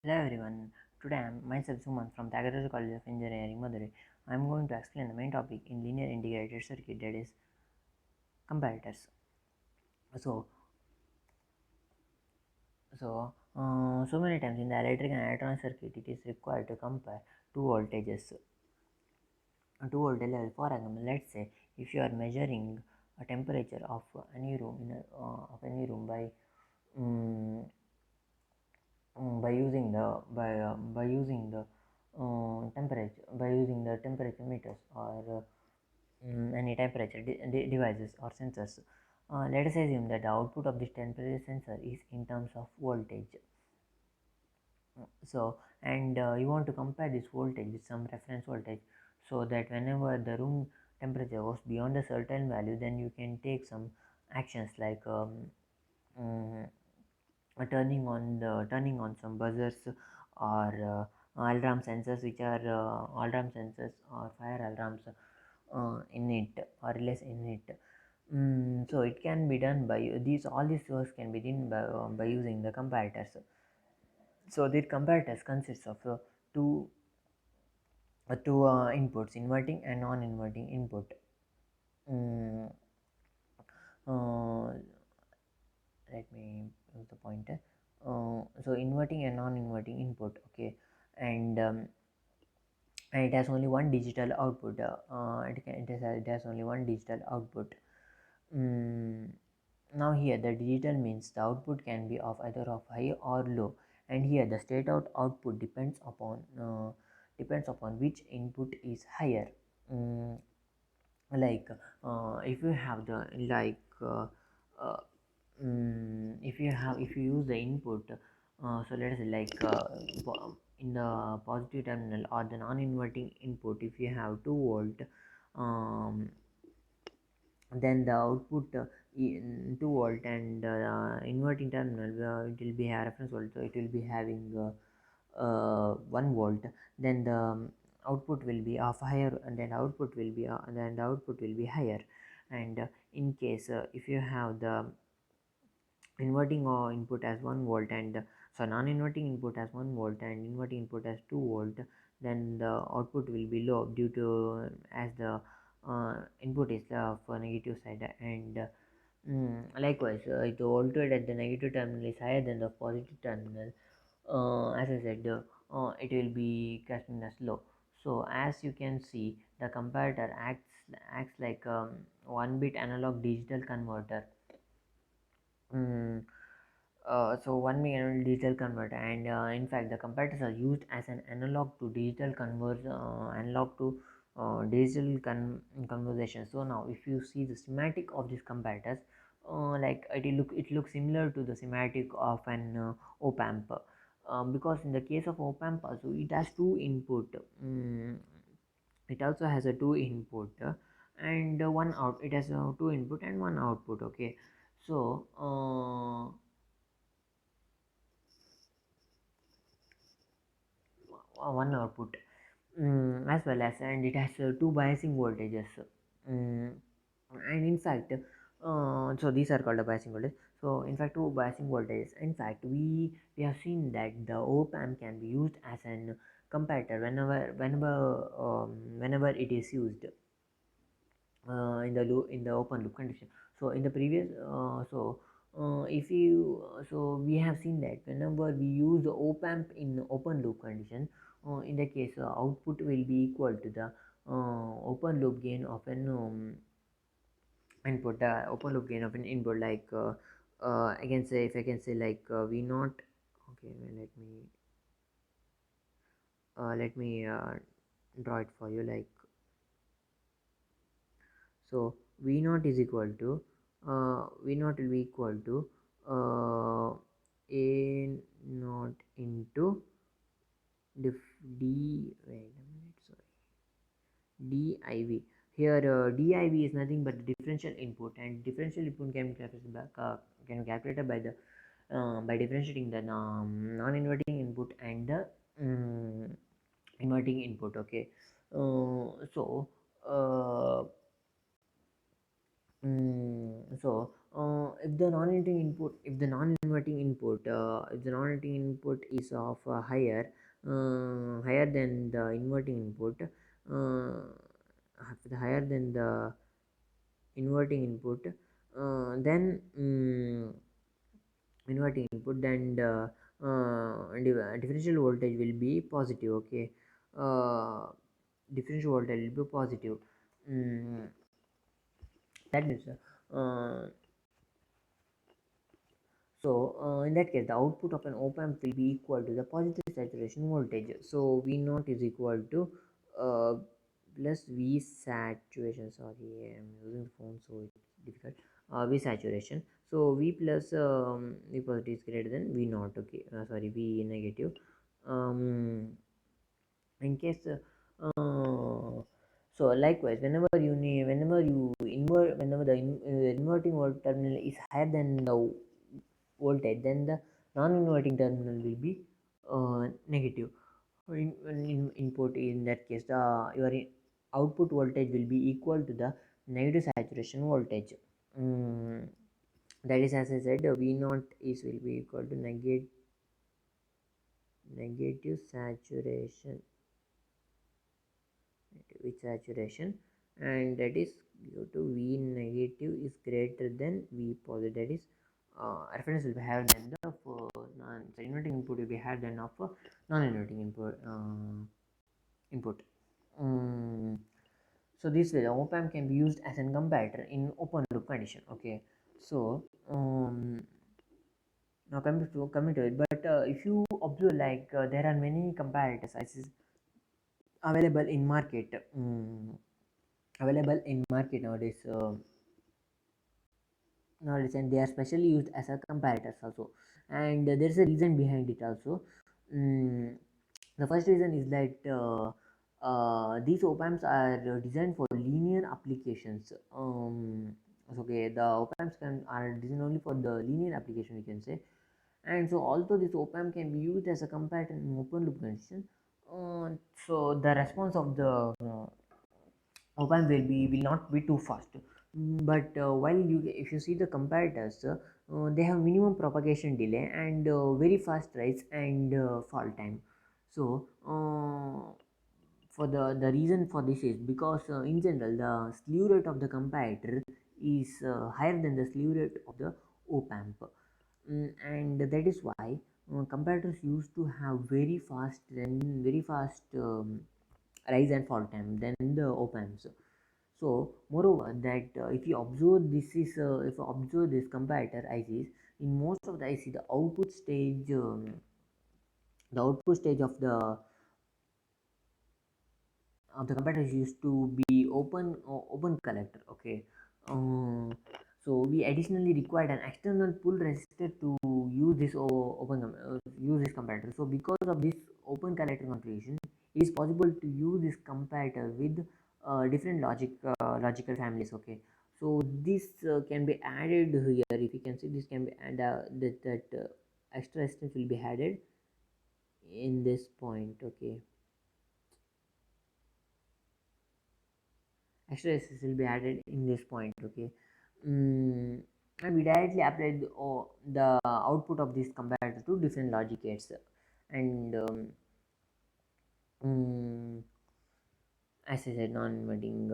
Hello everyone, today I am myself Suman from Tyagaraja College of Engineering, Madurai. I am going to explain the main topic in linear integrated circuit, that is comparators. So, so many times in the electric and electronic circuit, it is required to compare two voltages, two voltage level. For example, let's say if you are measuring a temperature of any room um, by using the temperature meters or any temperature devices or sensors. Let us assume that the output of this temperature sensor is in terms of voltage. And you want to compare this voltage with some reference voltage, so that whenever the room temperature goes beyond a certain value, then you can take some actions like um, turning on some buzzers or alarm sensors, which are alarm sensors or fire alarms in it or less in it. So it can be done by these. All these works can be done by using the comparators. So the comparators consists of two inputs, inverting and non-inverting input. Mm, uh, Let me use the pointer. So inverting and non-inverting input, okay, and it has only one digital output. It has only one digital output. Mm, Now here the digital means the output can be of either of high or low, and here the state output depends upon which input is higher. Mm, like if you have the like uh, if you use the input, so let us say like in the positive terminal or the non-inverting input, if you have 2 volt, um, then the output in 2 volt, and inverting terminal, it will be a reference volt, so it will be having 1 volt. Then the output will be of higher, and then the output will be higher. And in case if you have the inverting or input as 1 volt, and so non-inverting input as 1 volt and inverting input as 2 volt, then the output will be low due to as the input is for negative side. And likewise, if the voltage at the negative terminal is higher than the positive terminal, as I said, it will be casting as low. So as you can see, the comparator acts like 1 bit analog digital converter. Mm, so 1 bit analog digital converter, and in fact, the comparators are used as an analog to digital digital conversion. So now, if you see the schematic of these comparators, like it looks similar to the schematic of an op amp. Because in the case of op amp also, it has two input. It also has a two input, and one out. It has two input and one output. Okay, so one output, as well as, and it has two biasing voltages. Mm, and in fact, so these are called the biasing voltage. So in fact, two biasing voltages. In fact, we have seen that the op amp can be used as an comparator whenever it is used in the open loop condition. So in the previous if you so we have seen that whenever we use the op amp in open loop condition, in the case output will be equal to the open loop gain of an input, open loop gain of an input, like I can say, if I can say, like v not. Okay, well, let me draw it for you, like, so v naught is equal to v naught will be equal to uh, a naught into div d wait a minute, sorry, div. Here div is nothing but the differential input, and differential input can be calculated by differentiating the non-inverting input and the inverting input. Okay, so uh, so if the non-inverting input is of higher than the inverting input, higher than the inverting input, then inverting input, then the differential voltage will be positive. Okay, uh, differential voltage will be positive. mm, that means in that case, the output of an op amp will be equal to the positive saturation voltage. So V naught is equal to uh, plus V saturation. Sorry, I'm using the phone, so it's difficult. V saturation. So V plus V positive is greater than V naught. Okay, sorry, V negative. Um, in case so likewise, whenever the inverting terminal is higher than the voltage, then the non-inverting terminal will be negative. Input, in that case, your output voltage will be equal to the negative saturation voltage. mm, that is, as I said, V naught is will be equal to negative saturation, with saturation, and that is due to V negative is greater than V positive. That is, reference will be higher than the inverting input will be higher than of non-inverting input. um, so this way the op amp can be used as a comparator in open loop condition. Okay, so now coming to it, but if you observe, like there are many comparators as is available in market. Available in market nowadays, and they are specially used as a comparators also, and there is a reason behind it also. mm, the first reason is that these op amps are designed for linear applications. Okay, the op amps are designed only for the linear application, we can say. And so although this op amp can be used as a comparator in open loop condition, uh, so the response of the op amp will not be too fast. But while you if you see the comparators, they have minimum propagation delay and very fast rise and fall time. So for the reason for this is because in general the slew rate of the comparator is higher than the slew rate of the op amp. And that is why comparators used to have very fast rise and fall time than the op amps. So moreover, that if you observe if you observe this comparator ICs, in most of the IC, the output stage of the comparator used to be open collector. Okay, um, so we additionally required an external pull resistor to use this comparator. So because of this open collector configuration, it is possible to use this comparator with different logical families. Okay, so this can be added here. If you can see, this can be and that extra resistance will be added in this point. Okay, extra resistance will be added in this point. Okay, and we directly applied the output of this comparator to different logic gates, and mm, as I said, non-inverting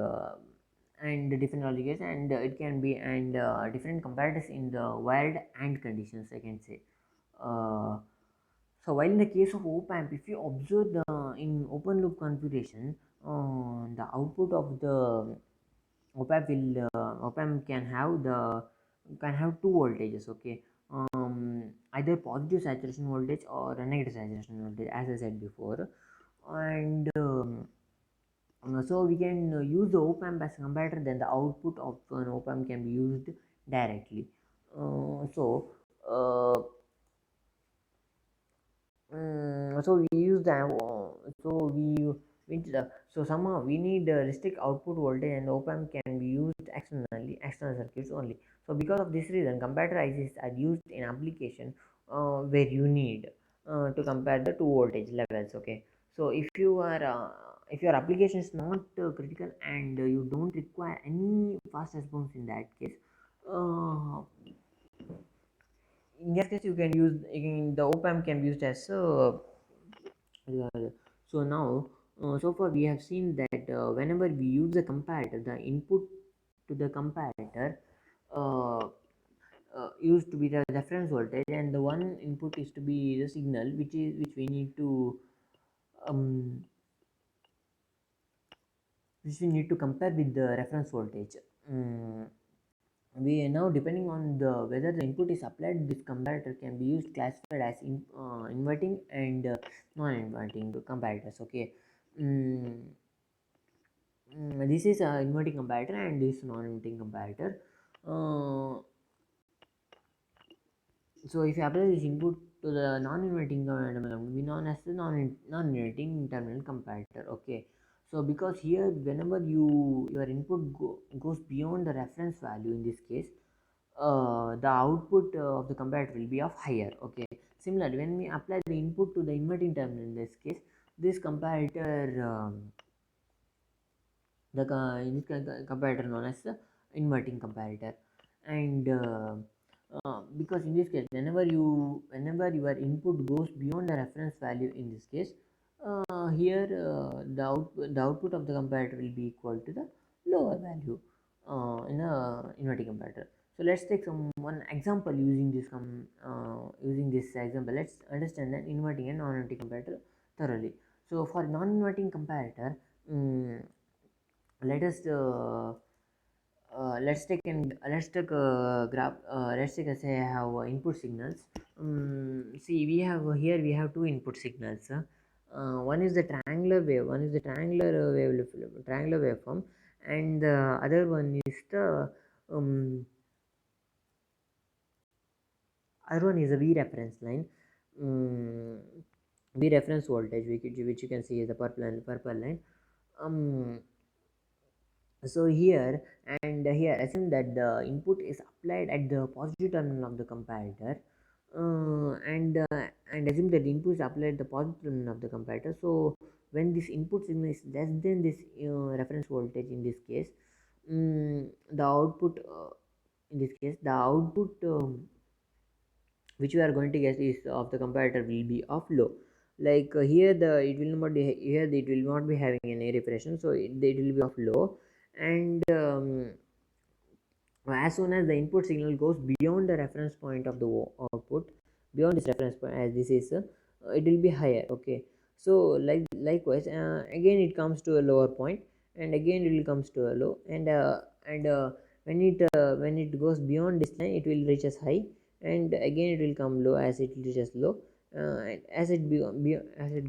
and the different logic gates, and it can be and different comparators in the wired and conditions, I can say. uh, so while in the case of op amp, if you observe the in open loop configuration, the output of the op amp can have two voltages. Okay, either positive saturation voltage or a negative saturation voltage, as I said before. And so we can use the op amp as a comparator, then the output of an op amp can be used directly. Uh, so we use the so we so somehow we need restrict output voltage, and op amp can be used external circuits only. So because of this reason, comparator ICs are used in application where you need to compare the two voltage levels. Okay, so if your application is not critical and you don't require any fast response, in that case uh, in that case you can use again the op amp can be used as so now so far we have seen that whenever we use a comparator, the input to the comparator uh, used to be the reference voltage, and the one input is to be the signal which we need to um, compare with the reference voltage. Mm, we now depending on the whether the input is applied, this comparator can be used classified as inverting and non-inverting comparators. Okay. mm, this is a inverting comparator and this non-inverting comparator. So if you apply this input to the non-inverting terminal, we known as the non-inverting terminal comparator. Okay. So because here whenever your input goes beyond the reference value, in this case the output of the comparator will be of higher. Okay. Similarly, when we apply the input to the inverting terminal, in this case this comparator in this comparator known as the inverting comparator. And because in this case whenever your input goes beyond the reference value, in this case here the output of the comparator will be equal to the lower value in a inverting comparator. So let's take one example using this example. Let's understand that inverting and non-inverting comparator thoroughly. So for non-inverting comparator, let us let's take a graph. Let's take a say I have input signals. See, we have here we have two input signals. One is the triangular wave, one is the triangular waveform, and the other one is the other one is a V reference line. um, V reference voltage, which you can see is the purple line. um so here and here, assume that the input is applied at the positive terminal of the comparator, and assume that the input is applied at the positive terminal of the comparator. So when this input signal is less than this reference voltage, in this case the output in this case the output which we are going to get is of the comparator will be of low. Like here the it will not be here it will not be having any reflection, so it will be of low. And as soon as the input signal goes beyond the reference point of the output, beyond this reference point, as this is it will be higher. Okay. So likewise again it comes to a lower point, and again it will comes to a low, and when it goes beyond this line, it will reach as high, and again it will come low as it reaches low. And as it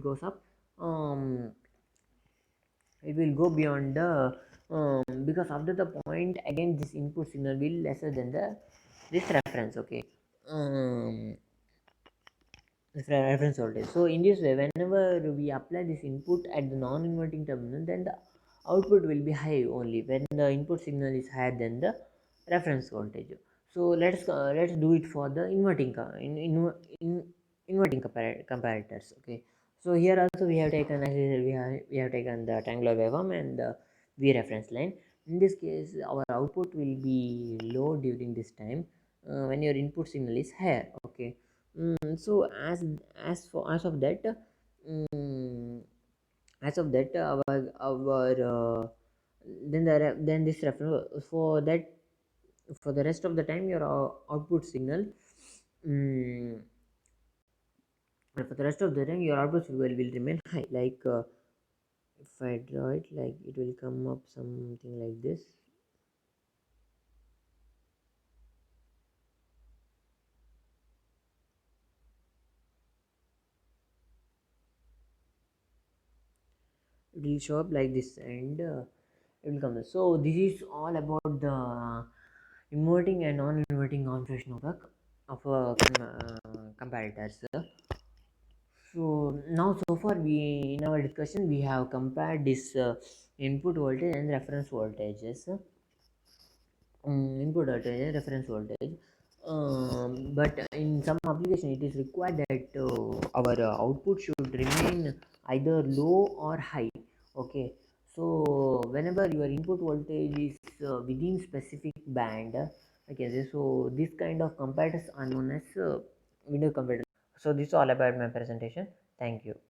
goes up, um it will go beyond the because after the point, again this input signal will lesser than the this reference. Okay. um reference voltage. So in this way, whenever we apply this input at the non-inverting terminal, then the output will be high only when the input signal is higher than the reference voltage. So let's do it for the inverting comparators. Okay. So here also we have taken, as I said, we have taken the triangular waveform and the V reference line. In this case, our output will be low during this time when your input signal is higher. Okay. So as of that, um, our then this reference for that, for the rest of the time your output signal, um, for the rest of the time your output signal will remain high. Like if I draw it, like it will come up something like this. It will show up like this, and it will come. So this is all about the inverting and non-inverting configuration of comparators. So now so far we in our discussion we have compared this input voltage and reference voltages. Input voltage and reference voltage. But in some application it is required that our output should remain either low or high. Okay. So whenever your input voltage is within specific band, Okay, so this kind of computers are known as window computers. So this is all about my presentation. Thank you.